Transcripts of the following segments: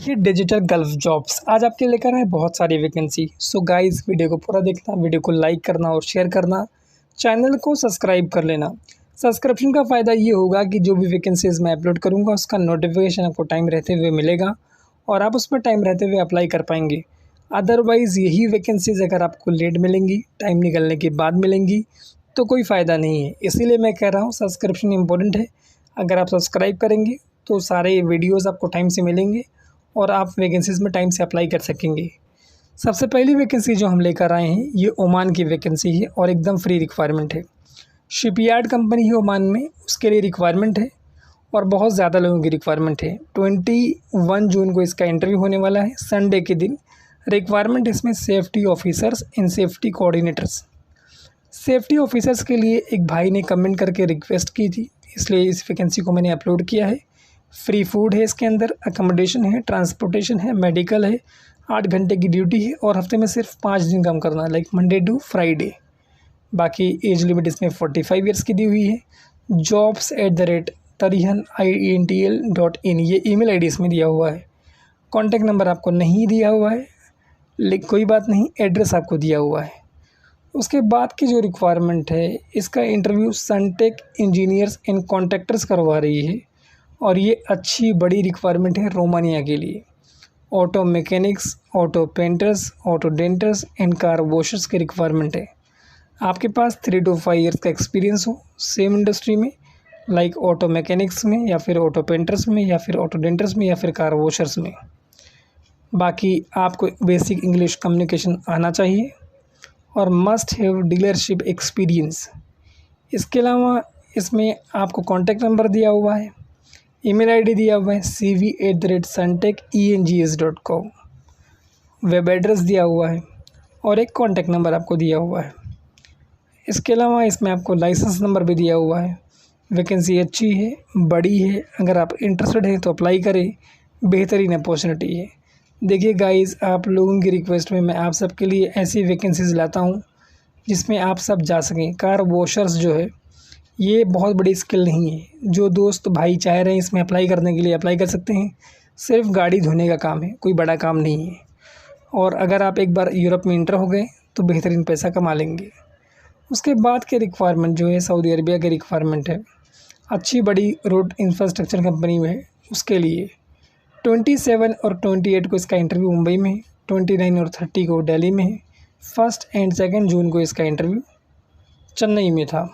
ये digital gulf jobs आज आपके लेकर आए बहुत सारी वैकेंसी। सो गाइस, वीडियो को पूरा देखना, वीडियो को लाइक करना और शेयर करना, चैनल को सब्सक्राइब कर लेना। सब्सक्रिप्शन का फ़ायदा ये होगा कि जो भी वैकेंसीज़ मैं अपलोड करूँगा उसका नोटिफिकेशन आपको टाइम रहते हुए मिलेगा और आप उसमें टाइम रहते हुए अप्लाई कर पाएंगे। अदरवाइज़ यही वैकेंसीज़ अगर आपको लेट मिलेंगी, टाइम निकलने के बाद मिलेंगी, तो कोई फ़ायदा नहीं है। इसीलिए मैं कह रहा हूँ सब्सक्रिप्शन इम्पोर्टेंट है। अगर आप सब्सक्राइब करेंगे तो सारे वीडियोज़ आपको टाइम से मिलेंगे और आप वैकेंसीज़ में टाइम से अप्लाई कर सकेंगे। सबसे पहली वैकेंसी जो हम लेकर आए हैं ये ओमान की वैकेंसी है और एकदम फ्री रिक्वायरमेंट है। शिपयार्ड कंपनी है ओमान में, उसके लिए रिक्वायरमेंट है और बहुत ज़्यादा लोगों की रिक्वायरमेंट है। 21 जून को इसका इंटरव्यू होने वाला है, संडे के दिन। रिक्वायरमेंट इसमें safety officers and safety coordinators. Safety officers के लिए एक भाई ने कमेंट करके रिक्वेस्ट की थी, इसलिए इस वैकेंसी को मैंने अपलोड किया है। फ्री फूड है इसके अंदर, अकोमोडेशन है, ट्रांसपोर्टेशन है, मेडिकल है, 8 घंटे की ड्यूटी है और हफ्ते में सिर्फ 5 दिन काम करना है, लाइक मंडे टू फ्राइडे। बाकी एज लिमिट इसमें 45 ईयर्स की दी हुई है। jobs@tarihanintl.in ये ईमेल आईडी इसमें दिया हुआ है। कॉन्टैक्ट नंबर आपको नहीं दिया हुआ है, लेकिन कोई बात नहीं, एड्रेस आपको दिया हुआ है। उसके बाद की जो रिक्वायरमेंट है, इसका interview Suntech engineers and contractors करवा रही है और ये अच्छी बड़ी रिक्वायरमेंट है रोमानिया के लिए। Auto mechanics, auto painters, auto denters and car washers की रिक्वायरमेंट है। आपके पास 3 to 5 ईयर्स का एक्सपीरियंस हो सेम इंडस्ट्री में, लाइक ऑटो मैकेनिक्स में या फिर ऑटो पेंटर्स में या फिर ऑटो डेंटर्स में या फिर कार वॉशर्स में। बाकी आपको बेसिक इंग्लिश कम्युनिकेशन आना चाहिए और मस्ट हैव डीलरशिप एक्सपीरियंस। इसके अलावा इसमें आपको कॉन्टैक्ट नंबर दिया हुआ है, ईमेल आईडी दिया हुआ है cv@suntechengs.com, वेब एड्रेस दिया हुआ है और एक कॉन्टैक्ट नंबर आपको दिया हुआ है। इसके अलावा इसमें आपको लाइसेंस नंबर भी दिया हुआ है। वैकेंसी अच्छी है, बड़ी है, अगर आप इंटरेस्टेड हैं तो अप्लाई करें, बेहतरीन अपॉर्चुनिटी है। देखिए गाइस, आप लोगों की रिक्वेस्ट में मैं आप सबके लिए ऐसी वैकेंसीज़ लाता हूँ जिसमें आप सब जा सकें। कार वॉशर्स जो है ये बहुत बड़ी स्किल नहीं है। जो दोस्त भाई चाह रहे हैं इसमें अप्लाई करने के लिए अप्लाई कर सकते हैं। सिर्फ गाड़ी धोने का काम है, कोई बड़ा काम नहीं है। और अगर आप एक बार यूरोप में इंटर हो गए तो बेहतरीन पैसा कमा लेंगे। उसके बाद के रिक्वायरमेंट जो है सऊदी अरबिया की रिक्वायरमेंट है, अच्छी बड़ी रोड इंफ्रास्ट्रक्चर कंपनी में है। उसके लिए 27 और 28 को इसका इंटरव्यू मुंबई में है, 29 और 30 को दिल्ली में है, 1 एंड 2 जून को इसका इंटरव्यू चेन्नई में था।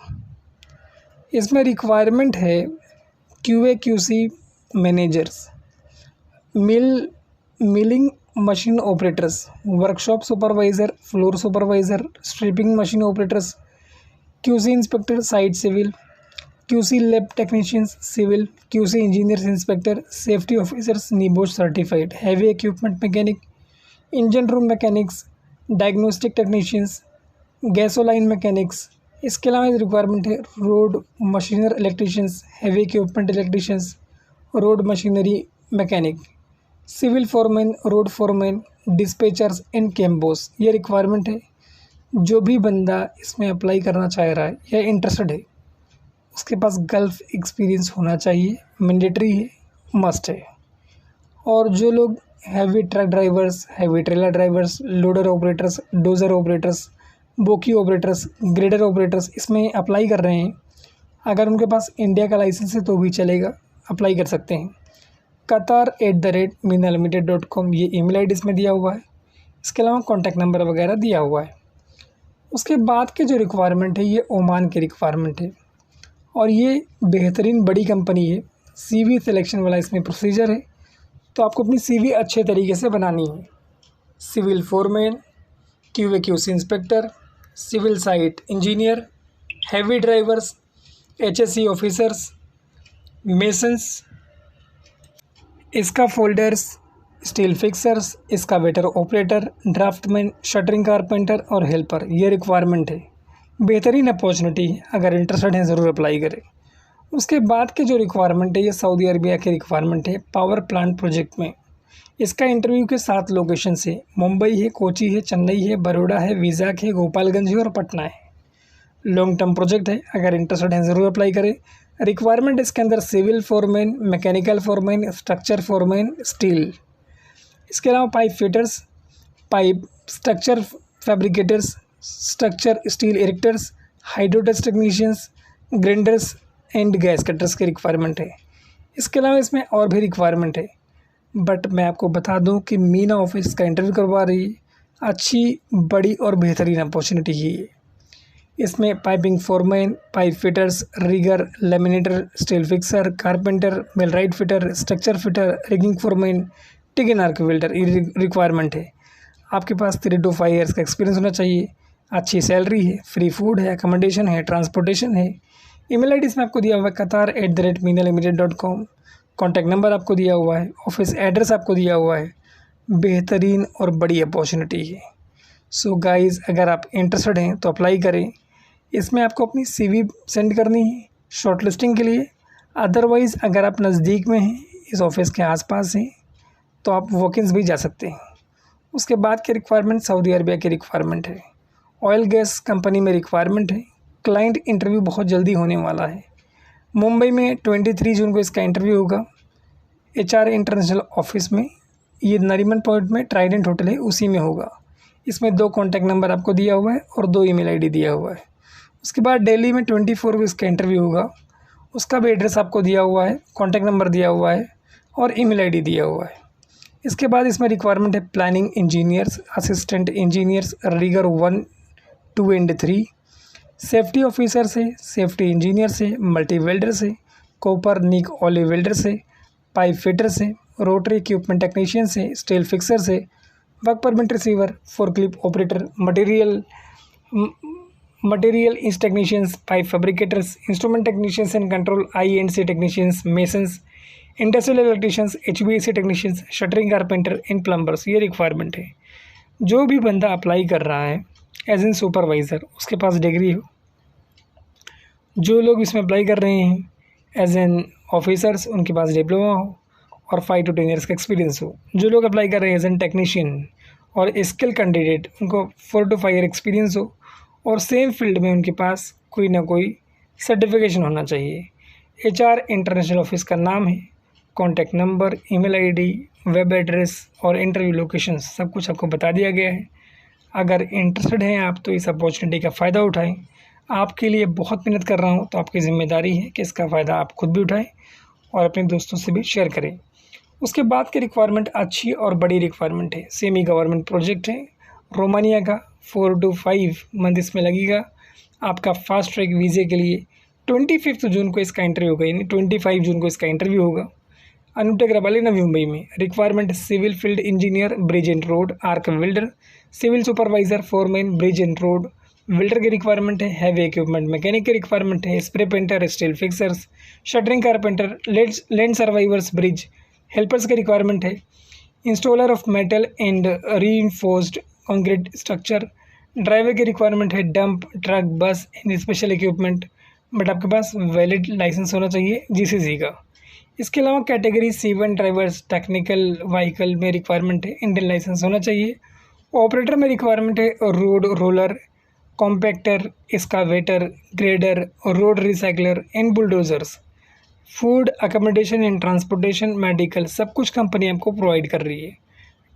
इसमें रिक्वायरमेंट है QA/QC managers, milling machine operators, workshop supervisor, floor supervisor, stripping machine operators, QC inspector site civil, QC lab technicians civil, QC engineers inspector, safety officers NEBOSH certified, heavy equipment mechanic, engine room mechanics, diagnostic technicians, gasoline mechanics. इसके अलावा requirement है road machinery electricians, heavy equipment electricians, road machinery mechanic, civil foreman, road foreman, dispatchers and कैम्बोस। ये requirement है। जो भी बंदा इसमें अप्लाई करना चाह रहा है या इंटरेस्टेड है उसके पास गल्फ एक्सपीरियंस होना चाहिए, मैंडेटरी है, मस्ट है। और जो लोग heavy truck drivers, heavy trailer drivers, loader operators, dozer operators, बोकी ऑपरेटर्स, ग्रेडर ऑपरेटर्स इसमें अप्लाई कर रहे हैं, अगर उनके पास इंडिया का लाइसेंस है तो भी चलेगा, अप्लाई कर सकते हैं। qatar@minalimited.com ये ईमेल आईडी इसमें दिया हुआ है। इसके अलावा कॉन्टैक्ट नंबर वगैरह दिया हुआ है। उसके बाद के जो रिक्वायरमेंट है ये ओमान की रिक्वायरमेंट है और ये बेहतरीन बड़ी कंपनी है। CV सिलेक्शन वाला इसमें प्रोसीजर है, तो आपको अपनी CV अच्छे तरीके से बनानी है। Civil foreman, QA/QC inspector, civil site engineer, heavy drivers, HSE officers, masons, इसका फोल्डर्स, स्टील फिक्सर्स, इसका waiter operator, draftsman, shuttering carpenter और हेल्पर। ये रिक्वायरमेंट है, बेहतरीन अपॉर्चुनिटी है, अगर इंटरेस्टेड हैं ज़रूर अप्लाई करें। उसके बाद के जो रिक्वायरमेंट है ये सऊदी अरबिया की रिक्वायरमेंट है पावर प्लांट प्रोजेक्ट में। इसका इंटरव्यू के 7 लोकेशन है, मुंबई है, कोची है, चेन्नई है, बड़ौदा है, विजाग है, गोपालगंज है और पटना है। लॉन्ग टर्म प्रोजेक्ट है, अगर इंटरेस्टेड हैं ज़रूर अप्लाई करें। रिक्वायरमेंट इसके अंदर civil foreman, mechanical foreman, structure foreman, steel, इसके अलावा pipe fitters, pipe structure fabricators, structure steel erectors, hydrotest technicians, grinders and gas cutters की रिक्वायरमेंट है। इसके अलावा इसमें और भी रिक्वायरमेंट है, बट मैं आपको बता दूं कि मीना ऑफिस का इंटरव्यू करवा रही है। अच्छी, बड़ी और बेहतरीन अपॉर्चुनिटी है ये। इसमें piping foreman, pipe fitters, rigger, laminator, steel fixer, carpenter, millwright fitter, structure fitter, rigging foreman, TIG and arc welder ये रिक्वायरमेंट है। आपके पास 3 to 5 ईयर्स का एक्सपीरियंस होना चाहिए। अच्छी सैलरी है, फ्री फूड है, अकोमोडेशन है, ट्रांसपोर्टेशन है। ईमेल आईडी इसमें आपको दिया हुआ है qatar@minalimited.com। कॉन्टैक्ट नंबर आपको दिया हुआ है, ऑफिस एड्रेस आपको दिया हुआ है। बेहतरीन और बड़ी अपॉर्चुनिटी है। सो गाइज़, अगर आप इंटरेस्टेड हैं तो अप्लाई करें। इसमें आपको अपनी CV सेंड करनी है शॉर्ट लिस्टिंग के लिए। अदरवाइज़ अगर आप नज़दीक में हैं, इस ऑफिस के आसपास हैं, तो आप वॉक-इन्स भी जा सकते हैं। उसके बाद की रिक्वायरमेंट सऊदी अरबिया की रिक्वायरमेंट है। ऑयल गैस कंपनी में रिक्वायरमेंट है। क्लाइंट इंटरव्यू बहुत जल्दी होने वाला है। मुंबई में 23 जून को इसका इंटरव्यू होगा, HR इंटरनेशनल ऑफिस में। ये नरीमन पॉइंट में ट्राइडेंट होटल है, उसी में होगा। इसमें 2 कॉन्टैक्ट नंबर आपको दिया हुआ है और 2 ईमेल आईडी दिया हुआ है। उसके बाद दिल्ली में 24 को इसका इंटरव्यू होगा। उसका भी एड्रेस आपको दिया हुआ है, कॉन्टैक्ट नंबर दिया हुआ है और ईमेल आईडी दिया हुआ है। इसके बाद इसमें रिक्वायरमेंट है planning engineers, assistant engineers, rigger 1, 2 and 3, safety officer से, सेफ्टी इंजीनियर से, मल्टी वेल्डर से, कॉपर निक ऑलिव वेल्डर से, पाइप फिटर से, रोटरी इक्विपमेंट टेक्नीशियन से, स्टील फिक्सर से, work permit receiver, forklift operator, material इंस technicians, pipe fabricators, instrument technicians and control INC technicians, masons, industrial electricians, HVAC technicians, shuttering carpenter and plumbers ये requirement है। जो भी बंदा apply कर रहा है एज एन सुपरवाइज़र, उसके पास डिग्री हो। जो लोग इसमें अप्लाई कर रहे हैं एज एन ऑफिसर्स, उनके पास डिप्लोमा हो और 5 to 10 ईयर्स का एक्सपीरियंस हो। जो लोग अप्लाई कर रहे हैं एज एन टेक्नीशियन और स्किल कैंडिडेट, उनको 4 to 5 ईयर एक्सपीरियंस हो और सेम फील्ड में उनके पास कोई ना कोई सर्टिफिकेशन होना चाहिए। HR इंटरनेशनल ऑफिस का नाम है। Contact number, email ID, web address और इंटरव्यू लोकेशन सब कुछ आपको बता दिया गया है। अगर इंटरेस्टेड हैं आप तो इस अपॉर्चुनिटी का फ़ायदा उठाएं। आपके लिए बहुत मेहनत कर रहा हूं, तो आपकी ज़िम्मेदारी है कि इसका फ़ायदा आप खुद भी उठाएं और अपने दोस्तों से भी शेयर करें। उसके बाद की रिक्वायरमेंट अच्छी और बड़ी रिक्वायरमेंट है। सेमी गवर्नमेंट प्रोजेक्ट है रोमानिया का। 4 to 5 मंथ इसमें लगेगा। आपका फास्ट ट्रैक वीज़े के लिए 25 जून को इसका इंटरव्यू होगा, यानी 25 जून को इसका इंटरव्यू होगा। अनुटेक रबाली नवी मुंबई में। Requirement civil field engineer, bridge and road, arc welder, civil supervisor, foreman, bridge and road welder की रिक्वायरमेंट है। हैवी इक्विपमेंट मैकेनिक की रिक्वायरमेंट है। Spray painter, steel fixers, shuttering carpenter, land survivors, bridge helpers की requirement है। Installer of metal and reinforced concrete structure, driver की requirement है। Dump truck, bus and special equipment, but आपके पास valid licence होना चाहिए GCC का। इसके अलावा category C1 drivers, technical vehicle में रिक्वायरमेंट है, इंडियन लाइसेंस होना चाहिए। ऑपरेटर में रिक्वायरमेंट है road roller, compactor, excavator, grader, road recycler and bulldozers. Food, accommodation and transportation, medical सब कुछ कंपनी आपको प्रोवाइड कर रही है।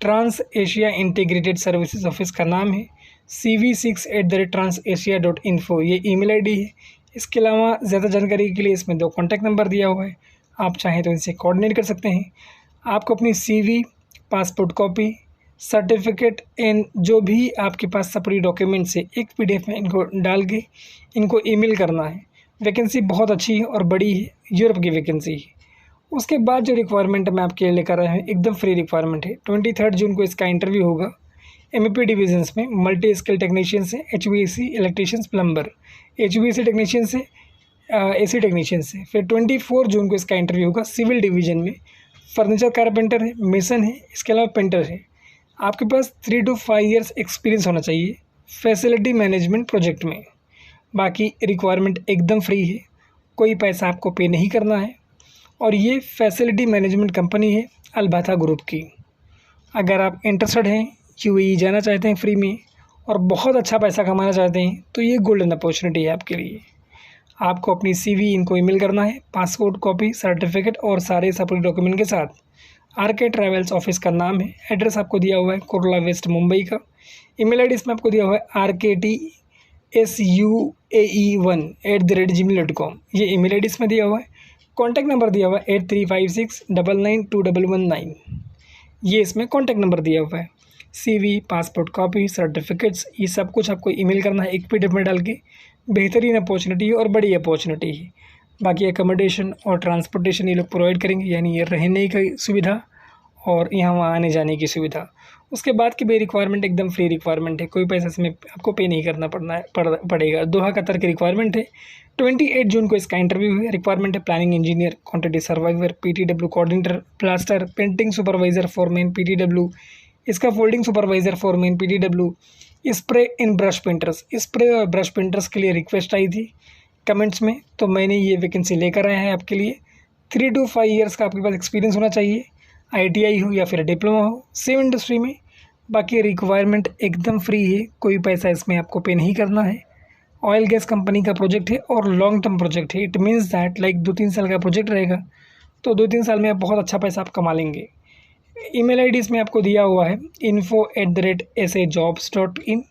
Trans Asia integrated services office का नाम है। cv6@transasia.info ये ईमेल आईडी है। इसके अलावा ज़्यादा जानकारी के लिए इसमें 2 कॉन्टैक्ट नंबर दिया हुआ है, आप चाहें तो इनसे कोऑर्डिनेट कर सकते हैं। आपको अपनी CV, passport copy, certificate and जो भी आपके पास सपोर्टिव डॉक्यूमेंट्स है एक PDF में इनको डाल के इनको ईमेल करना है। वैकेंसी बहुत अच्छी है और बड़ी है, यूरोप की वैकेंसी है। उसके बाद जो रिक्वायरमेंट मैं आपके लिए लेकर आया हूँ एकदम फ्री रिक्वायरमेंट है। 23 जून को इसका इंटरव्यू होगा। MEP डिविजन्स में मल्टी स्किल टेक्नीशियन से, HVAC electricians, plumber, HVAC technician से, AC टेक्नीशियन से। फिर 24 जून को इसका इंटरव्यू होगा सिविल डिवीजन में। फर्नीचर कारपेंटर है, मेसन है, इसके अलावा पेंटर है। आपके पास 3 to 5 ईयर्स एक्सपीरियंस होना चाहिए फैसिलिटी मैनेजमेंट प्रोजेक्ट में। बाकी रिक्वायरमेंट एकदम फ्री है, कोई पैसा आपको पे नहीं करना है और ये फैसिलिटी मैनेजमेंट कंपनी है अलबाथा ग्रुप की। अगर आप इंटरेस्टेड हैं, UAE जाना चाहते हैं फ्री में और बहुत अच्छा पैसा कमाना चाहते हैं, तो ये गोल्डन अपॉर्चुनिटी है आपके लिए। आपको अपनी CV इनको ईमेल करना है, पासपोर्ट कॉपी, सर्टिफिकेट और सारे सपोर्टिव डॉक्यूमेंट के साथ। RK ट्रैवल्स ऑफिस का नाम है। एड्रेस आपको दिया हुआ है कुर्ला वेस्ट मुंबई का। ईमेल आईडी इसमें आपको दिया हुआ है rktsuae1@gmail.com, ये ईमेल आईडी इसमें दिया हुआ है। कॉन्टैक्ट नंबर दिया हुआ है 8356992219, ये इसमें कॉन्टैक्ट नंबर दिया हुआ है। CV, पासपोर्ट कॉपी, सर्टिफिकेट्स, ये सब कुछ आपको ईमेल करना है एक PDF में डाल के। बेहतरीन अपॉर्चुनिटी है और बड़ी अपॉर्चुनिटी है। बाकी एकोमोडेशन और ट्रांसपोर्टेशन ये लोग प्रोवाइड करेंगे, यानी ये रहने की सुविधा और यहाँ वहाँ आने जाने की सुविधा। उसके बाद की भी रिक्वायरमेंट एकदम फ्री रिक्वायरमेंट है, कोई पैसा इसमें आपको पे नहीं करना पड़ेगा। दोहा कतर की रिक्वायरमेंट है। 28 जून को इसका इंटरव्यू है। रिक्वायरमेंट है planning engineer, quantity survivor, PTW coordinator, plaster, painting supervisor, foreman PTW, इसका folding supervisor, foreman PTW, spray इन ब्रश पेंटर्स, स्प्रे और ब्रश पेंटर्स के लिए रिक्वेस्ट आई थी कमेंट्स में, तो मैंने ये वैकेंसी लेकर आया है आपके लिए। 3 to 5 ईयर्स का आपके पास एक्सपीरियंस होना चाहिए, ITI हो या फिर डिप्लोमा हो सेम इंडस्ट्री में। बाकी रिक्वायरमेंट एकदम फ्री है, कोई पैसा इसमें आपको पे नहीं करना है। ऑयल गैस कंपनी का प्रोजेक्ट है और लॉन्ग टर्म प्रोजेक्ट है। इट मीन्स दैट लाइक 2-3 साल का प्रोजेक्ट रहेगा, तो 2-3 साल में आप बहुत अच्छा पैसा आप कमा लेंगे। ईमेल आईडी इसमें आपको दिया हुआ है info@sajobs.in।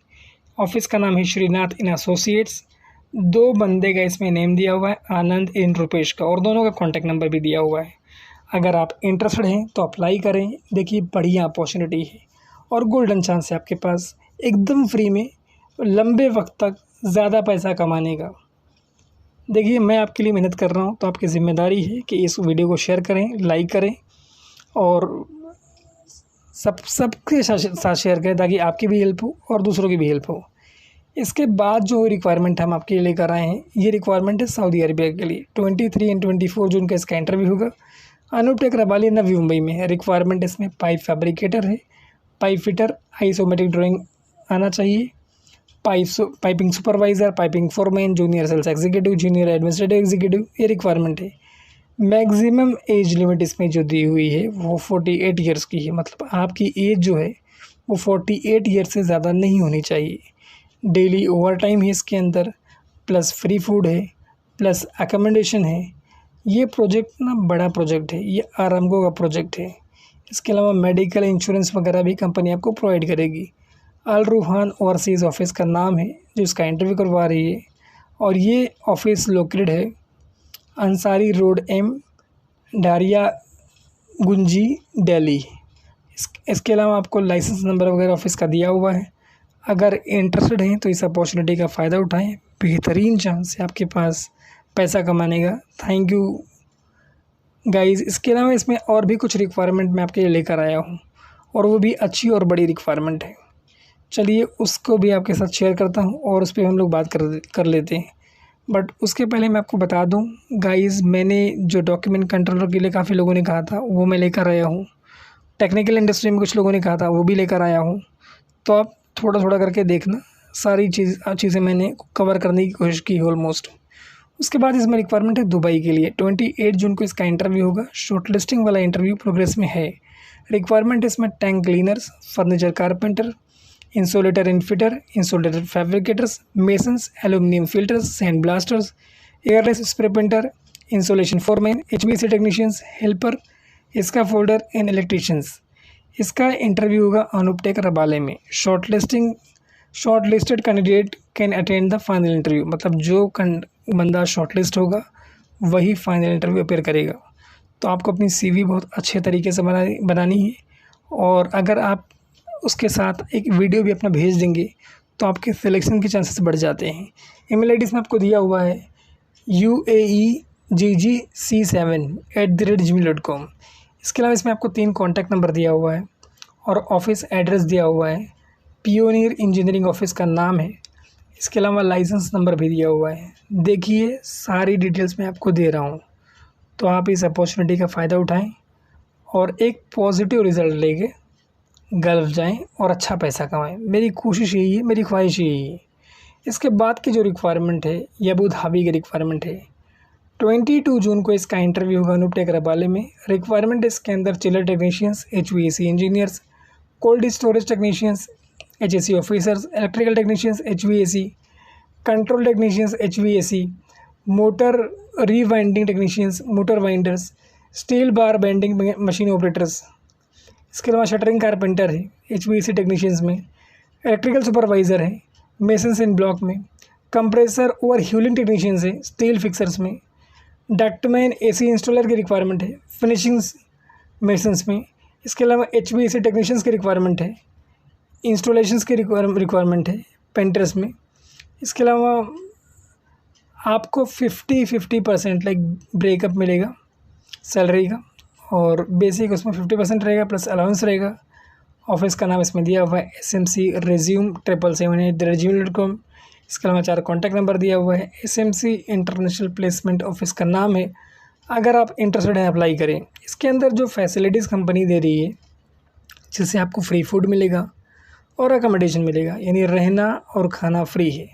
ऑफिस का नाम है श्रीनाथ इन एसोसिएट्स। 2 बंदे का इसमें नेम दिया हुआ है, आनंद इन रुपेश का, और दोनों का कॉन्टैक्ट नंबर भी दिया हुआ है। अगर आप इंटरेस्टेड हैं तो अप्लाई करें। देखिए बढ़िया अपॉर्चुनिटी है और गोल्डन चांस है आपके पास एकदम फ्री में लंबे वक्त तक ज़्यादा पैसा कमाने का। देखिए मैं आपके लिए मेहनत कर रहा हूँ, तो आपकी ज़िम्मेदारी है कि इस वीडियो को शेयर करें, लाइक करें और सबके साथ शेयर करें, ताकि आपकी भी हेल्प हो और दूसरों की भी हेल्प हो। इसके बाद जो रिक्वायरमेंट हम आपके लिए लेकर आए हैं, ये रिक्वायरमेंट है सऊदी अरबिया के लिए। 23 और 24 जून का इसका इंटरव्यू होगा। अनूप टेक रबाली नवी मुंबई में है। रिक्वायरमेंट इसमें पाइप फैब्रिकेटर है, पाइप फिटर, आइसोमेट्रिक ड्राइंग आना चाहिए, piping supervisor, piping foreman, junior sales executive, junior administrative executive, ये रिक्वायरमेंट है। मैक्सिमम एज लिमिट इसमें जो दी हुई है वो 48 ईयर्स की है, मतलब आपकी एज जो है वो 48 ईयर्स से ज़्यादा नहीं होनी चाहिए। डेली ओवर टाइम है इसके अंदर, प्लस फ्री फूड है, प्लस अकोमोडेशन है। ये प्रोजेक्ट ना बड़ा प्रोजेक्ट है, ये आरामको का प्रोजेक्ट है। इसके अलावा मेडिकल इंश्योरेंस वगैरह भी कंपनी आपको प्रोवाइड करेगी। अल रूहान ओवरसीज़ ऑफिस का नाम है जो इसका इंटरव्यू करवा रही है, और ये ऑफिस लोकेटेड है Ansari road M, Daria Gunji, Delhi. इसके अलावा आपको लाइसेंस नंबर वगैरह ऑफिस का दिया हुआ है। अगर इंटरेस्टेड हैं तो इस अपॉर्चुनिटी का फ़ायदा उठाएं, बेहतरीन चांस है आपके पास पैसा कमाने का। Thank you guys. इसके अलावा इसमें और भी कुछ रिक्वायरमेंट मैं आपके लिए लेकर आया हूँ, और वो भी अच्छी और बड़ी रिक्वायरमेंट है। चलिए उसको भी आपके साथ शेयर करता हूँ और उस पर हम लोग बात कर लेते हैं। बट उसके पहले मैं आपको बता दूं गाइस, मैंने जो डॉक्यूमेंट कंट्रोलर के लिए काफ़ी लोगों ने कहा था वो मैं लेकर आया हूँ। टेक्निकल इंडस्ट्री में कुछ लोगों ने कहा था वो भी लेकर आया हूँ। तो आप थोड़ा थोड़ा करके देखना, सारी चीज़ें मैंने कवर करने की कोशिश की ऑलमोस्ट। उसके बाद इसमें रिक्वायरमेंट है दुबई के लिए। 28 जून को इसका इंटरव्यू होगा। शॉर्ट लिस्टिंग वाला इंटरव्यू प्रोग्रेस में है। रिक्वायरमेंट इसमें tank cleaners, furniture carpenter, insulator and fitter, insulator fabricators, masons, aluminium filters, sand blasters, airless spray painter, insulation foreman, HVAC technicians, helper, इसका फोल्डर एंड इलेक्ट्रीशियंस। इसका interview होगा Anoop Tech Rabale में। Short listed candidate can attend the final interview, मतलब जो बंदा short list होगा वही final interview appear करेगा। तो आपको अपनी CV बहुत अच्छे तरीके से बनानी है, और अगर आप उसके साथ एक वीडियो भी अपना भेज देंगे तो आपके सिलेक्शन के चांसेस बढ़ जाते हैं। ईमेल आईडी इसमें आपको दिया हुआ है uaegg7@gmail.com। इसके अलावा इसमें आपको 3 कॉन्टैक्ट नंबर दिया हुआ है और ऑफिस एड्रेस दिया हुआ है। पियोनियर इंजीनियरिंग ऑफिस का नाम है। इसके अलावा लाइसेंस नंबर भी दिया हुआ है। देखिए सारी डिटेल्स मैं आपको दे रहा हूँ, तो आप इस अपॉर्चुनिटी का फ़ायदा उठाएं और एक पॉजिटिव रिज़ल्ट लेके गल्फ जाएं और अच्छा पैसा कमाएं। मेरी कोशिश यही है, मेरी ख्वाहिश यही है। इसके बाद की जो रिक्वायरमेंट है ये अबू धाबी की रिक्वायरमेंट है। 22 जून को इसका इंटरव्यू होगा अनूप टेक रबाले में। रिक्वायरमेंट इसके अंदर chiller technicians, HVAC engineers, cold storage technicians, HSE officers, electrical technicians, HVAC, control technicians, HVAC, motor rewinding technicians, motor winders, steel bar bending machine operators, इसके अलावा शटरिंग कारपेंटर है HVAC टेक्नीशियंस में, electrical supervisor है masons in block में, compressor और ह्यूलिंग technicians है steel fixers में, डक्टमैन AC इंस्टॉलर की रिक्वायरमेंट है फिनिशिंग्स मेसन्स में। इसके अलावा HVAC टेक्नीशियंस की रिक्वायरमेंट है, इंस्टॉलेशंस की रिक्वायरमेंट है पेंटर्स में। इसके अलावा आपको 50% लाइक ब्रेकअप मिलेगा सैलरी का, और बेसिक उसमें 50% रहेगा प्लस अलाउंस रहेगा। ऑफिस का नाम इसमें दिया हुआ है SMC resume 777@gmail.com। इसके अलावा 4 कॉन्टैक्ट नंबर दिया हुआ है। SMC इंटरनेशनल प्लेसमेंट ऑफिस का नाम है। अगर आप इंटरेस्टेड हैं अप्लाई करें। इसके अंदर जो फैसिलिटीज़ कंपनी दे रही है, जिससे आपको फ्री फूड मिलेगा और अकोमोडेशन मिलेगा, यानी रहना और खाना फ्री है।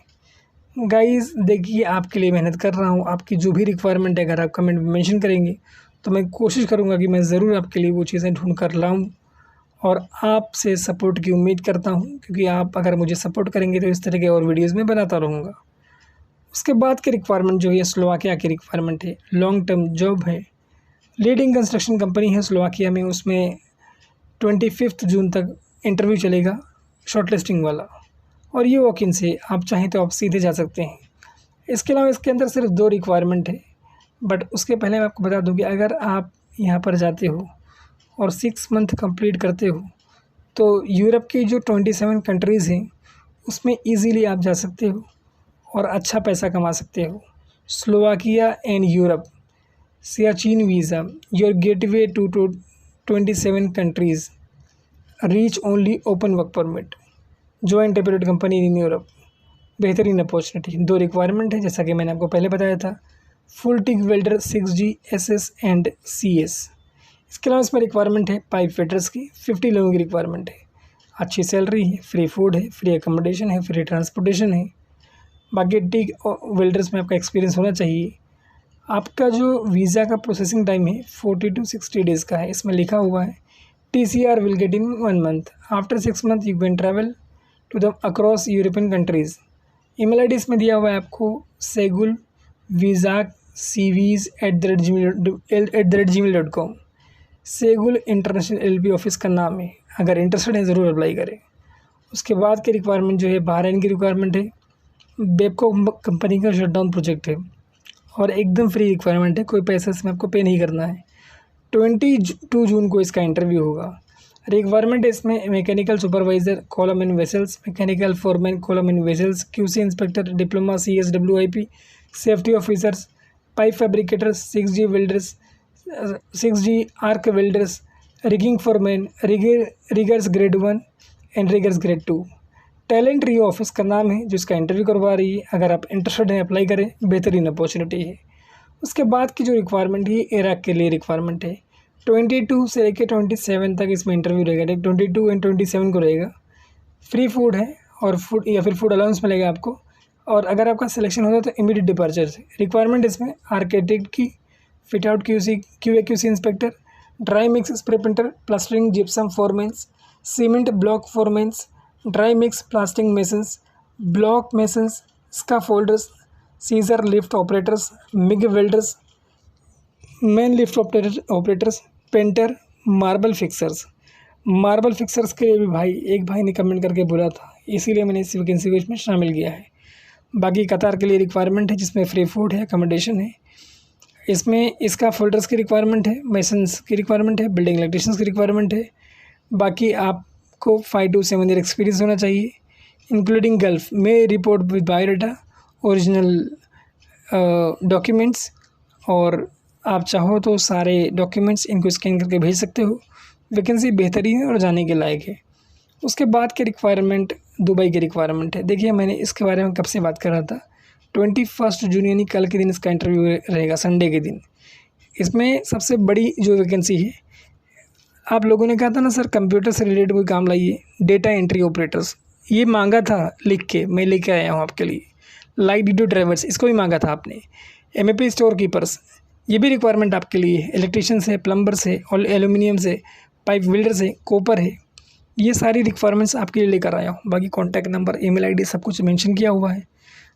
गाइस देखिए, आपके लिए मेहनत कर रहा हूँ। आपकी जो भी रिक्वायरमेंट है अगर आप कमेंट में मेंशन करेंगे तो मैं कोशिश करूँगा कि मैं ज़रूर आपके लिए वो चीज़ें ढूंढ कर लाऊँ, और आपसे सपोर्ट की उम्मीद करता हूँ, क्योंकि आप अगर मुझे सपोर्ट करेंगे तो इस तरह के और वीडियोज़ में बनाता रहूँगा। उसके बाद की रिक्वायरमेंट जो है स्लोवाकिया की रिक्वायरमेंट है, लॉन्ग टर्म जॉब है, लीडिंग कंस्ट्रक्शन कंपनी है स्लोवाकिया में। उसमें 25 जून तक इंटरव्यू चलेगा शॉर्टलिस्टिंग वाला, और ये वॉक इन से आप चाहें तो आप सीधे जा सकते हैं। इसके अलावा इसके अंदर सिर्फ 2 रिक्वायरमेंट है, बट उसके पहले मैं आपको बता दूं कि अगर आप यहाँ पर जाते हो और 6 मंथ कंप्लीट करते हो तो यूरोप की जो 27 कंट्रीज़ हैं उसमें इजीली आप जा सकते हो और अच्छा पैसा कमा सकते हो। स्लोवाकिया एंड यूरोप, सियाचिन visa, your gateway to 27 countries, reach only open work permit, joint temporary company in Europe, बेहतरीन अपॉर्चुनिटी। 2 रिक्वायरमेंट है जैसा कि मैंने आपको पहले बताया था, full TIG welder 6G SS and CS। इसके अलावा इसमें रिक्वायरमेंट है पाइप फिटर्स की, 50 लोगों की रिक्वायरमेंट है। अच्छी सैलरी है, फ्री फूड है, फ्री अकोमोडेशन है, फ्री ट्रांसपोर्टेशन है। बाकी टिक वेल्डर्स में आपका एक्सपीरियंस होना चाहिए। आपका जो वीज़ा का प्रोसेसिंग टाइम है 40 to 60 डेज़ का है। इसमें लिखा हुआ है TCR will get in 1 month, after 6 month you can travel to the across European countries. Email ID इसमें दिया हुआ है आपको Seagull visa cvs@gmail.com। Seagull International LLP office का नाम है। अगर इंटरेस्टेड है ज़रूर अप्लाई करें। उसके बाद की रिक्वायरमेंट जो है बहरीन की रिक्वायरमेंट है। बेबको कंपनी का शटडाउन प्रोजेक्ट है और एकदम फ्री रिक्वायरमेंट है, कोई पैसा इसमें आपको पे नहीं करना है। 22 जून को इसका इंटरव्यू होगा। रिक्वायरमेंट है इसमें mechanical supervisor column in vessels, mechanical foreman column in vessels, QC inspector, diploma CSWIP, safety officers, pipe fabricators, 6G welders, 6G arc welders, rigging foreman, riggers grade 1 and riggers grade 2। Talent Rio office का नाम है जिसका interview करवा रही है। अगर आप interested हैं अप्लाई करें, बेहतरीन अपॉर्चुनिटी है। उसके बाद की जो रिक्वायरमेंट है इराक के लिए रिक्वायरमेंट है। 22 से लेकर 27 तक इसमें इंटरव्यू रहेगा। 22 एंड 27 को रहेगा। फ्री फूड है और फूड या फिर फूड अलाउंस मिलेगा आपको, और अगर आपका सिलेक्शन होता है तो इमीडिएट डिपार्चर से। रिक्वायरमेंट इसमें आर्किटेक्ट की, fit out QA/QC inspector, dry mix spray printer, plastering gypsum foremen, cement block foremen, dry mix plastering masons, block masons, scaffolders, scissor lift operators, MIG welders, man lift operators, painter, marble fixers. Marble fixers के लिए भी एक भाई ने comment करके बोला था, इसीलिए मैंने इस वैकेंसी को इसमें शामिल किया है। बाकी कतार के लिए रिक्वायरमेंट है जिसमें फ्री फूड है, अकोमोडेशन है। इसमें इसका फोल्डर्स की रिक्वायरमेंट है, मेसन्स की रिक्वायरमेंट है, बिल्डिंग इलेक्ट्रिशियंस की रिक्वायरमेंट है। बाकी आपको 5 to 7 ईयर एक्सपीरियंस होना चाहिए, इंक्लूडिंग गल्फ में report with biodata, original documents, और आप चाहो तो सारे डॉक्यूमेंट्स इनको स्कैन करके भेज सकते हो। वैकेंसी बेहतरीन है और जाने के लायक है। उसके बाद की रिक्वायरमेंट दुबई की रिक्वायरमेंट है। देखिए, मैंने इसके बारे में कब से बात कर रहा था, 21 जून यानी कल के दिन इसका इंटरव्यू रहेगा, संडे के दिन। इसमें सबसे बड़ी जो वैकेंसी है, आप लोगों ने कहा था ना सर कंप्यूटर से रिलेटेड कोई काम लाइए, डेटा एंट्री ऑपरेटर्स, ये मांगा था लिख के, मैं लेके आया हूँ आपके लिए। लाइट ड्यूटी ड्राइवर्स, इसको भी मांगा था आपने। MAP स्टोर कीपर्स, ये भी रिक्वायरमेंट आपके लिए है। इलेक्ट्रिशियन से, प्लम्बर से, और एल्यूमिनियम से, पाइप वेल्डर से, कॉपर है। ये सारी रिक्वायरमेंट्स आपके लिए लेकर आया हूँ। बाकी कॉन्टैक्ट नंबर, ईमेल ID सब कुछ मेंशन किया हुआ है।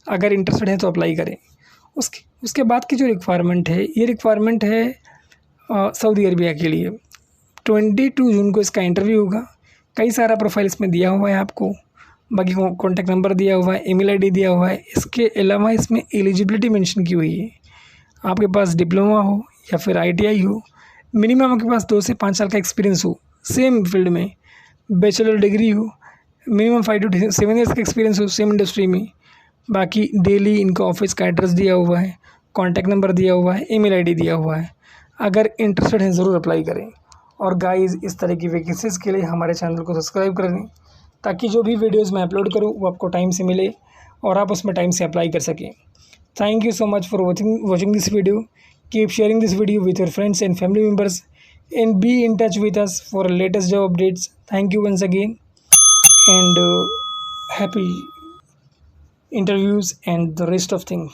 अगर इंटरेस्टेड है तो अप्लाई करें। उसके बाद की जो रिक्वायरमेंट है, ये रिक्वायरमेंट है सऊदी अरबिया के लिए। 22 जून को इसका इंटरव्यू होगा। कई सारा प्रोफाइल इसमें दिया हुआ है आपको, बाकी कॉन्टैक्ट नंबर दिया हुआ है, ईमेल आईडी दिया हुआ है। इसके अलावा इसमें एलिजिबिलिटी मेंशन की हुई है। आपके पास डिप्लोमा हो या फिर ITI हो, मिनिमम आपके पास 2 से 5 साल का एक्सपीरियंस हो सेम फील्ड में, बैचलर डिग्री हो, मिनिमम 5 to 7 ईयर्स का एक्सपीरियंस हो सेम इंडस्ट्री में। बाकी डेली इनका ऑफिस का एड्रेस दिया हुआ है, कॉन्टैक्ट नंबर दिया हुआ है, ईमेल आईडी दिया हुआ है। अगर इंटरेस्टेड हैं ज़रूर अप्लाई करें। और गाइस, इस तरह की वैकेंसीज़ के लिए हमारे चैनल को सब्सक्राइब कर लें, ताकि जो भी वीडियोस मैं अपलोड करूं वो आपको टाइम से मिले और आप उसमें टाइम से अप्लाई कर सकें। Thank you so much for watching this video. Keep sharing this video with your friends and family members, and be in touch with us for latest job updates. Thank you once again, and happy interviews and the rest of things.